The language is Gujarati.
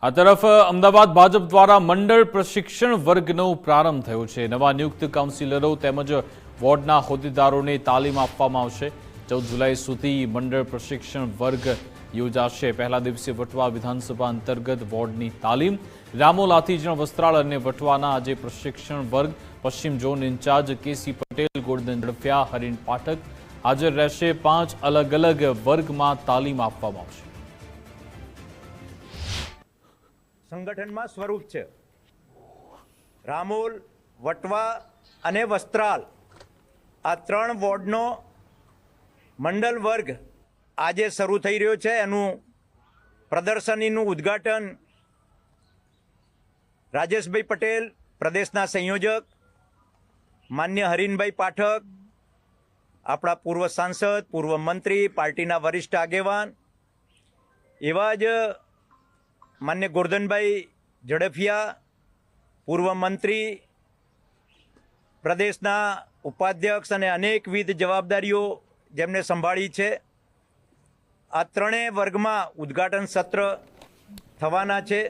આ તરફ અમદાવાદ ભાજપ દ્વારા મંડળ પ્રશિક્ષણ વર્ગનો પ્રારંભ થયો છે। નવા નિયુક્ત કાઉન્સિલરો તેમજ વોર્ડના હોદ્દેદારોને તાલીમ આપવામાં આવશે। 14 જુલાઈ સુધી મંડળ પ્રશિક્ષણ વર્ગ યોજાશે। પહેલા દિવસે વટવા વિધાનસભા અંતર્ગત વોર્ડની તાલીમ। રામોલ હાથીજણ વસ્ત્રાલ અને વટવાના આજે પ્રશિક્ષણ વર્ગ। પશ્ચિમ ઝોન ઇન્ચાર્જ કેસી પટેલ, ગોરધન ઝડફિયા, હરીન પાઠક હાજર રહેશે। 5 અલગ અલગ વર્ગમાં તાલીમ આપવામાં આવશે। સંગઠનમાં સ્વરૂપ છે। રામોલ, વટવા અને વસ્ત્રાલ આ 3 વોર્ડનો મંડળ વર્ગ આજે શરૂ થઈ રહ્યો છે। એનું પ્રદર્શનીનું ઉદ્ઘાટન રાજેશભાઈ પટેલ, પ્રદેશના સંયોજક, માન્ય હરીનભાઈ પાઠક, આપણા પૂર્વ સાંસદ, પૂર્વ મંત્રી, પાર્ટીના વરિષ્ઠ આગેવાન એવા જ માન્ય ગોરધનભાઈ ઝડફિયા, પૂર્વ મંત્રી, પ્રદેશના ઉપાધ્યક્ષ અને અનેકવિધ જવાબદારીઓ જેમને સંભાળી છે। આ 3 વર્ગમાં ઉદ્ઘાટન સત્ર થવાના છે।